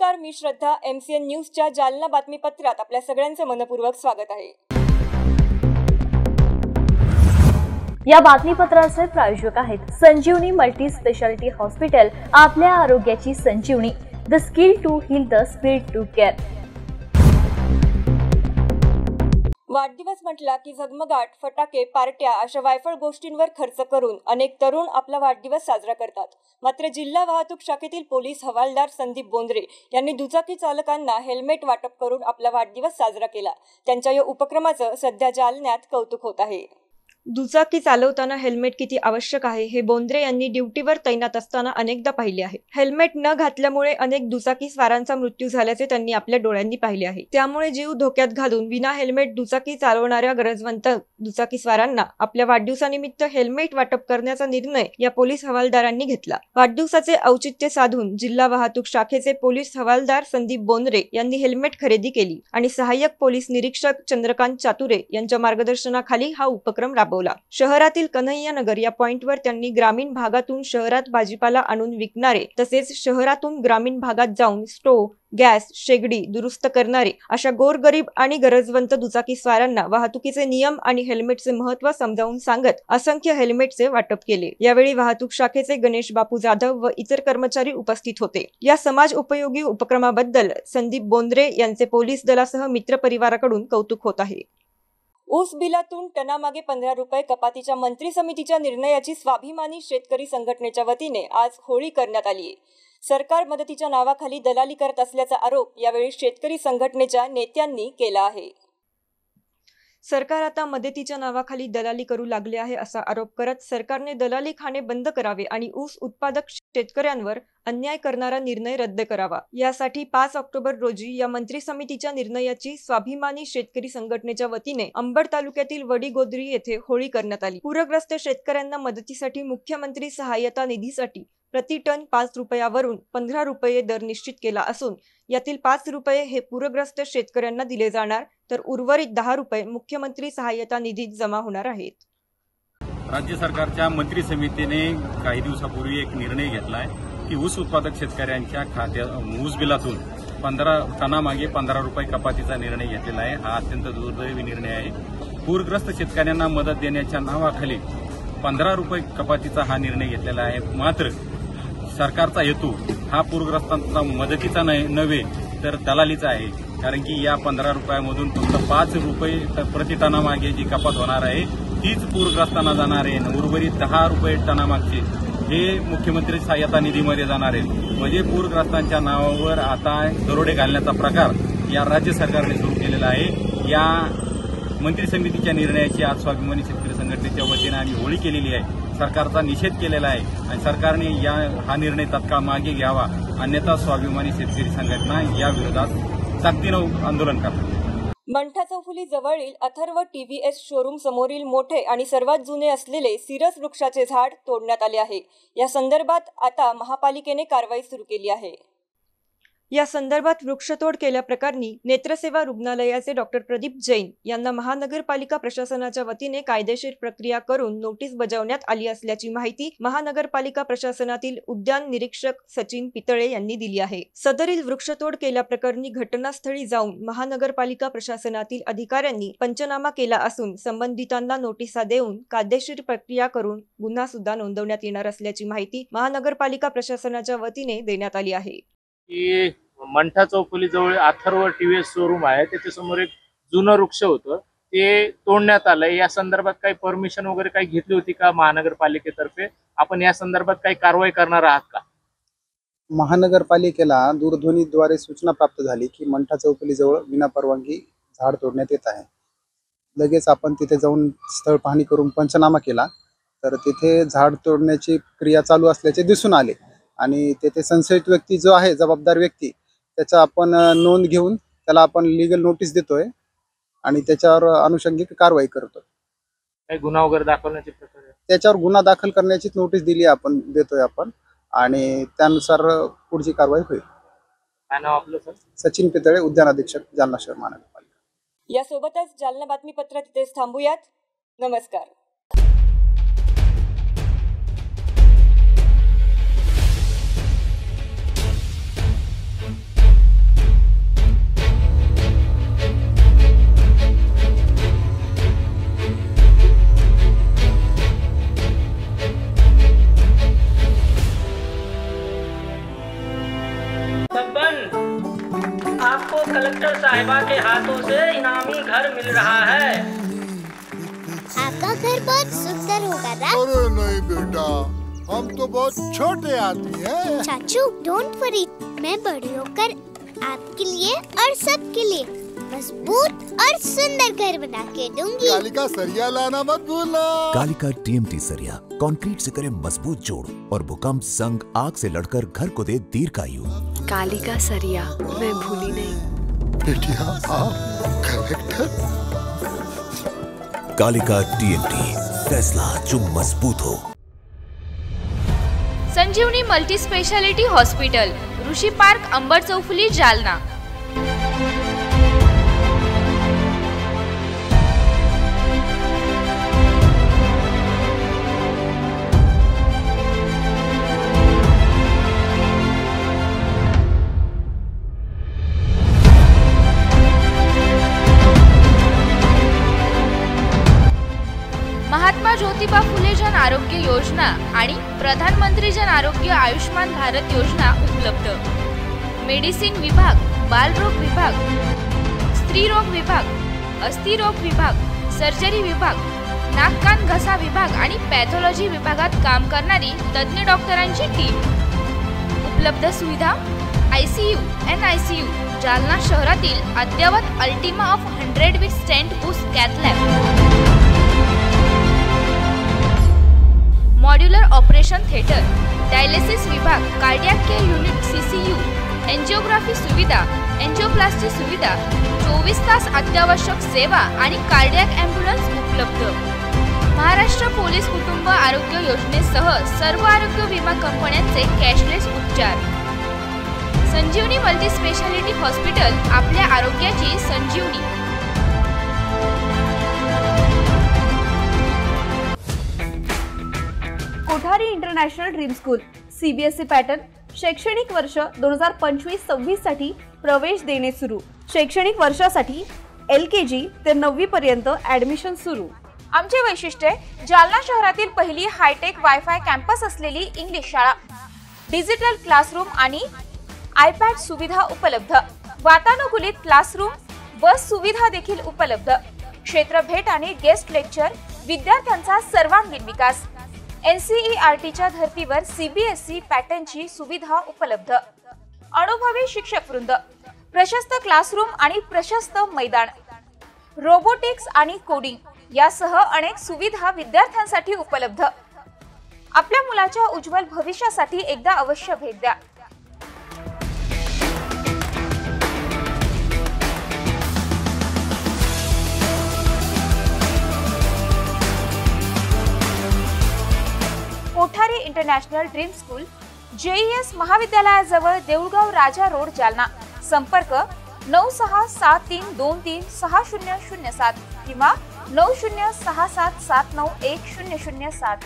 नमस्कार, मी श्रद्धा. MCN न्यूजच्या जालना बातमीपत्रात आपल्या सगळ्यांचे मनपूर्वक स्वागत आहे. या बातमीपत्राचे प्रायोजक आहेत संजीवनी मल्टी स्पेशालिटी हॉस्पिटल. आपल्या आरोग्याची संजीवनी. The skill to heal, the speed to care. वाढदिवस म्हटला की झगमगाट, फटाके, पार्ट्या अशा वायफळ गोष्टींवर खर्च करून अनेक तरुण आपला वाढदिवस साजरा करतात. मात्र जिल्हा वाहतूक शाखेतील पोलीस हवालदार संदीप बोंद्रे यांनी दुचाकी चालकांना हेल्मेट वाटप करून आपला वाढदिवस साजरा केला. त्यांच्या या उपक्रमाचं सध्या जालन्यात कौतुक होत आहे. दुचाकी चालवताना हेल्मेट किती आवश्यक आहे हे बोंद्रे यांनी ड्युटीवर तैनात असताना अनेकदा पाहिले आहे. हेल्मेट न घातल्यामुळे अनेक दुचाकी स्वारांचा मृत्यू झाल्याचे त्यांनी आपल्या डोळ्यांनी पाहिले आहे. त्यामुळे जीव धोक्यात घालून विना हेल्मेट दुचाकी चालवणाऱ्या गरजवंत दुचाकी स्वारांना आपल्या वाढदिवसानिमित्त हेल्मेट वाटप करण्याचा निर्णय या पोलीस हवालदारांनी घेतला. वाढदिवसाचे औचित्य साधून जिल्हा वाहतूक शाखेचे पोलीस हवालदार संदीप बोंद्रे यांनी हेल्मेट खरेदी केली आणि सहाय्यक पोलीस निरीक्षक चंद्रकांत चातुरे यांच्या मार्गदर्शनाखाली हा उपक्रम राबवला. शहरातील कन्हैया नगर या पॉइंटवर त्यांनी ग्रामीण भागातून शहरात भाजीपाला आणून विकणारे तसेच शहरातून ग्रामीण भागात जाऊन स्टोव्ह, गॅस, शेगडी दुरुस्त करणारे अशा गोरगरीब आणि गरजवंत दुचाकी स्वारांना वाहतुकीचे नियम आणि हेल्मेटचे महत्त्व समजावून सांगत असंख्य हेल्मेटचे वाटप केले. यावेळी वाहतूक शाखेचे गणेश बापू जाधव व इतर कर्मचारी उपस्थित होते. या समाज उपयोगी उपक्रमाबद्दल संदीप बोंद्रे यांचे पोलीस दलासह मित्र परिवाराकडून कौतुक होत आहे. ऊस बिलातून टनामागे 15 रुपये कपातीच्या मंत्री समितीच्या निर्णयाची स्वाभिमानी शेतकरी संघटनेच्या वतीने आज होळी करण्यात आली. सरकार मदतीच्या नावाखाली दलाली करत असल्याचा आरोप यावेळी शेतकरी संघटनेच्या नेत्यांनी केला आहे. सरकार आता मदतीच्या नावाखाली दलाली करू लागले आहे असा आरोप करत सरकारने दलाली खाणे बंद करावे आणि ऊस उत्पादक शेतकऱ्यांवर अन्याय करणारा निर्णय रद्द करावा. यासाठी 5 ऑक्टोबर रोजी या मंत्री समितीच्या निर्णयाची स्वाभिमानी शेतकरी संघटनेच्या वतीने अंबड तालुक्यातील वडीगोद्री येथे होळी करण्यात आली. पूरग्रस्त शेतकऱ्यांना मदतीसाठी मुख्यमंत्री सहाय्यता निधीसाठी प्रति टन 5 रुपयावरून 15 रुपये दर निश्चित केला असून यातील 5 रुपये हे पूरग्रस्त शेतकऱ्यांना दिले जाणार तर उर्वरित 10 रुपये मुख्यमंत्री सहाय्यता निधीत जमा होणार आहेत. राज्य सरकारच्या मंत्री समितीने काही दिवसापूर्वी एक निर्णय घेतला आहे की ऊस उत्पादक शेतकऱ्यांच्या खात्यात ऊस बिलातून 15 टनामागे 15 रुपये कपातीचा निर्णय घेतलेला आहे. हा अत्यंत दुर्दैवी निर्णय आहे. पूरग्रस्त शेतकऱ्यांना मदत देण्याच्या नावाखाली 15 रुपये कपातीचा हा निर्णय घेतलेला आहे. मात्र सरकारचा हेतू हा पूरग्रस्तांचा मदतीचा नव्हे तर दलालीचा आहे. कारण की या 15 रुपयामधून फक्त 5 रुपये प्रति टनामागे जी कपात होणार आहे तीच पूरग्रस्तांना जाणार आहे. उर्वरित 10 रुपये टनामागचे हे मुख्यमंत्री सहाय्यता निधीमध्ये जाणार आहे. म्हणजे पूरग्रस्तांच्या नावावर आता दरोडे घालण्याचा प्रकार या राज्य सरकारने सुरू केलेला आहे. या मंत्री समितीच्या निर्णयाची आज स्वाभिमानी शेतकरी संघटनेच्या वतीने आम्ही होळी केलेली आहे. सरकारचा निषेध केलेला आहे आणि सरकारने हा निर्णय तत्काळ मागे घ्यावा, अन्यथा स्वाभिमानी शेतकरी संघटना या विरोधात ताकदीनं आंदोलन करतात. मंठा चौफुली जवळील अथर्व TVS शोरूम समोरील मोठे आणि सर्वात जुने असलेले सिरस वृक्षाचे झाड तोडण्यात आले आहे. या संदर्भात आता महापालिकेने कारवाई सुरू केली आहे. या संदर्भात वृक्षतोड केल्याप्रकरणी नेत्रसेवा रुग्णालयाचे डॉक्टर प्रदीप जैन यांना महानगरपालिका प्रशासनाच्या वतीने कायदेशीर प्रक्रिया करून नोटीस बजावण्यात आली असल्याची माहिती महानगरपालिका प्रशासनातील उद्यान निरीक्षक सचिन पितळे यांनी दिली आहे. सदरील वृक्षतोड केल्याप्रकरणी घटनास्थळी जाऊन महानगरपालिका प्रशासनातील अधिकाऱ्यांनी पंचनामा केला असून संबंधितांना नोटिसा देऊन कायदेशीर प्रक्रिया करून गुन्हा सुद्धा नोंदवण्यात येणार असल्याची माहिती महानगरपालिका प्रशासनाच्या वतीने देण्यात आली आहे. की मंठा चौफुली जवळ अथर्व TVS शोरूम आहे, त्याच्यासमोर एक जुनं वृक्ष होतं ते तोडण्यात आलंय. या संदर्भात काही परमिशन वगैरे काही घेतली होती का महानगरपालिकेतर्फे? आपण या संदर्भात काही कारवाई करणार आहात का? महानगरपालिकेला दूरध्वनीद्वारे सूचना प्राप्त झाली की मंठा चौफुली जवळ विनापरवानगी झाड तोडण्यात येत आहे. लगेच आपण तिथे जाऊन स्थळ पाहणी करून पंचनामा केला तर तिथे झाड तोडण्याची क्रिया चालू असल्याचे दिसून आले आणि तेथे संशयित व्यक्ती जो आहे, जबाबदार व्यक्ती, त्याचा आपण नोंद घेऊन त्याला आपण लीगल नोटीस देतोय आणि त्याच्यावर अनुषंगिक कारवाई करतोय. काही गुन्हा वगैरे दाखवण्याची प्रक्रिया? त्याच्यावर गुन्हा दाखल करण्याची नोटीस देतोय आपण आणि त्यानुसार पुढची कारवाई होईल. काय नाव आपलं सर? सचिन पितळे, उद्यान अधीक्षक, जालना शहर महानगरपालिका. यासोबतच जालना बातमीपत्र तिथेच थांबूयात. नमस्कार. के हाथों से इनामी घर मिल रहा है। आपका घर बहुत सुंदर होगा ना? अरे नहीं बेटा, हम तो बहुत छोटे आदमी हैं। चाचू डोंट वरी, मैं बड़ी होकर आपके लिए और सबके लिए मजबूत और सुंदर घर बना के दूंगी। कालिका सरिया लाना मत भूलना। कालिका TMT सरिया कंक्रीट से करे मजबूत जोड़ और भूकंप, संग, आग से लड़कर घर को दे दीर्घायु। कालिका सरिया मैं भूली नहीं। बेटिया आप कलेक्टर। कालिका TMT, फैसला जो मजबूत हो। संजीवनी मल्टी स्पेशालिटी हॉस्पिटल, ऋषी पार्क, अंबर चौफुली, जालना। महात्मा ज्योतिबा फुले जन आरोग्य योजना आणि प्रधानमंत्री जन आरोग्य आयुष्मान भारत योजना उपलब्ध। मेडिसिन विभाग, बालरोग विभाग, स्त्रीरोग विभाग, अस्थिरोग विभाग, सर्जरी विभाग, नाक कान घसा विभाग आणि पॅथॉलॉजी विभागात काम करणारी तज्ञ डॉक्टरांची टीम। उपलब्ध सुविधा ICU, NICU, जालना शहरातील अद्ययावत Ultima of 100 with stent boost cath lab, modular operation theatre, dialysis विभाग, cardiac care unit CCU, angiography सुविधा, एंजियोप्लास्टी सुविधा, 24 तास अत्यावश्यक सेवा आणि कार्डियक ॲम्ब्युलन्स उपलब्ध। महाराष्ट्र पोलीस कुटुंब आरोग्य योजनेसह सर्व आरोग्य विमा कंपन्यांचे कॅशलेस उपचार। संजीवनी मल्टी स्पेशालिटी हॉस्पिटल, आपल्या आरोग्याची संजीवनी। Kothari international dream school, CBSE pattern, शैक्षणिक वर्ष 2025-26 साठी प्रवेश देणे सुरू। शैक्षणिक वर्षासाठी LKG ते 9वी पर्यंत ऍडमिशन सुरू। आमचे वैशिष्ट्य, जालना शहरातील पहिली हायटेक वायफाय कॅम्पस असलेली इंग्लिश शाळा, डिजिटल क्लासरूम आणि iPad सुविधा उपलब्ध, वातानुकूलित क्लासरूम, बस सुविधा देखील उपलब्ध, क्षेत्र भेट आणि गेस्ट लेक्चर, विद्यार्थ्यांचा सर्वांगीण विकास। NCERTच्या धर्तीवर CBSE पॅटर्नची सुविधा उपलब्ध, अनुभवी शिक्षक वृंद, प्रशस्त क्लासरूम आणि प्रशस्त मैदान, रोबोटिक्स आणि कोडिंग यासह अनेक सुविधा विद्यार्थ्यांसाठी उपलब्ध। आपल्या मुलाच्या उज्ज्वल भविष्यासाठी एकदा अवश्य भेट द्या। Kothari international dream school, JES महाविद्यालयाजवळ, देऊळगाव राजा रोड, जालना। संपर्क 9673236007 किंवा 9067791007।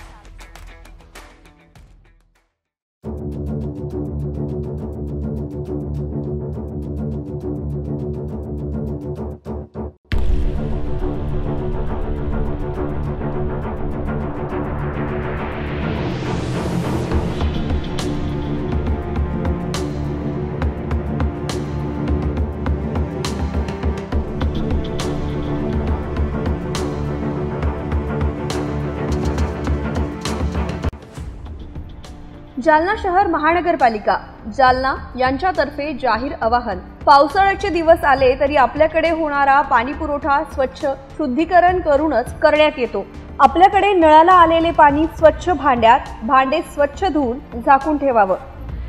जालना शहर महानगरपालिका, जालना यांच्यातर्फे जाहीर आवाहन। पावसाळ्याचे दिवस आले तरी आपल्याकडे होणारा पाणी पुरवठा स्वच्छ शुद्धीकरण करूनच करण्यात येतो। आपल्याकडे नळाला आलेले पाणी स्वच्छ भांड्यात, भांडे स्वच्छ धुवून झाकून ठेवावं।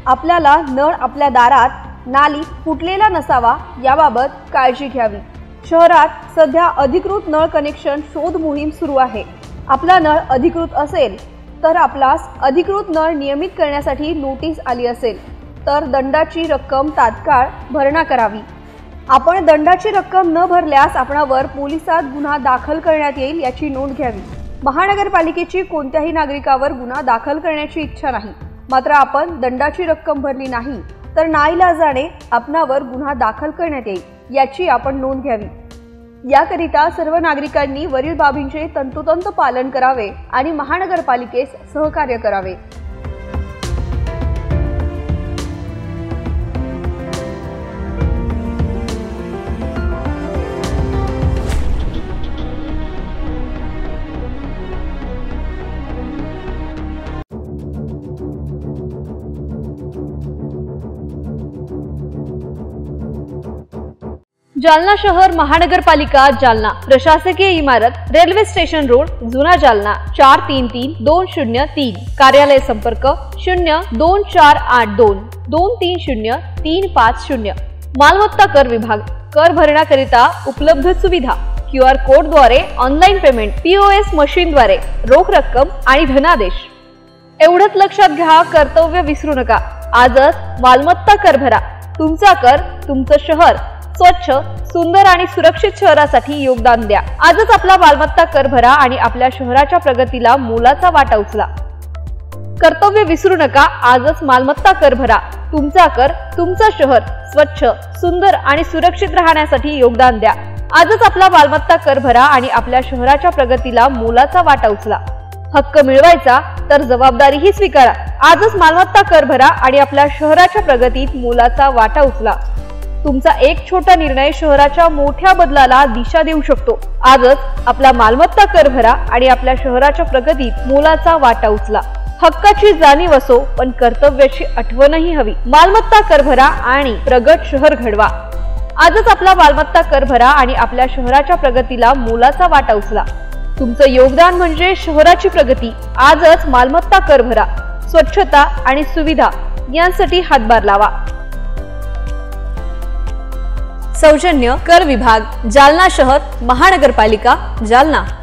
आपल्याला नळ आपल्या दारात, नाली फुटलेला नसावा याबाबत काळजी घ्यावी। शहरात सध्या अधिकृत नळ कनेक्शन शोध मोहीम सुरू आहे। आपला नळ अधिकृत असेल तर आपल्यास अधिकृत नळ नियमित करण्यासाठी नोटीस आली असेल तर दंडाची रक्कम तात्काळ भरणा करावी। आपण दंडाची रक्कम न भरल्यास आपणावर पोलिसात गुन्हा दाखल करण्यात येईल याची नोंद घ्यावी। महानगरपालिकेची कोणत्याही नागरिकावर गुन्हा दाखल करण्याची इच्छा नाही, मात्र आपण दंडाची रक्कम भरली नाही तर नाईलाजाने आपणावर गुन्हा दाखल करण्यात येईल याची आपण नोंद घ्यावी। याकरिता सर्व नागरिकांनी वरील बाबींचे तंतोतंत पालन करावे आणि महानगरपालिकेस सहकार्य करावे। जालना शहर महानगरपालिका जालना प्रशासकीय इमारत रेल्वे स्टेशन रोड जुना जालना 433203 कार्यालय संपर्क 02482 230350 मालमत्ता कर विभाग कर भरण्याकरिता उपलब्ध सुविधा QR कोडद्वारे ऑनलाईन पेमेंट POS मशीनद्वारे रोख रक्कम आणि धनादेश एवढंच लक्षात घ्या कर्तव्य विसरू नका आजच मालमत्ता कर भरा तुमचा कर तुमचं शहर स्वच्छ सुंदर आणि सुरक्षित शहरासाठी योगदान द्या आजच आपला मालमत्ता कर भरा आणि आपल्या शहराच्या प्रगतीला मोलाचा वाटा उचला कर्तव्य विसरू नका आजच मालमत्ता कर भरा तुमचा कर तुमचं शहर स्वच्छ सुंदर आणि सुरक्षित राहण्यासाठी योगदान द्या आजच आपला मालमत्ता कर भरा आणि आपल्या शहराच्या प्रगतीला मोलाचा वाटा उचला हक्क मिळवायचा तर जबाबदारीही स्वीकारा आजच मालमत्ता कर भरा आणि आपल्या शहराच्या प्रगतीत मोलाचा वाटा उचला तुमचा एक छोटा निर्णय शहराच्या मोठ्या बदलाला दिशा देऊ शकतो आजच आपला मालमत्ता कर भरा आणि आपल्या शहराच्या प्रगतीत मोलाचा वाटा उचला हक्काची जाणीव असो पण कर्तव्याची आठवणही हवी मालमत्ता कर भरा आणि प्रगत शहर घडवा आजच आपला मालमत्ता कर भरा आणि आपल्या शहराच्या प्रगतीला मोलाचा वाटा उचला तुमचं योगदान म्हणजे शहराची प्रगती आजच मालमत्ता कर भरा स्वच्छता आणि सुविधा यांसाठी हातभार लावा सौजन्य कर विभाग जालना शहर महानगरपालिका जालना।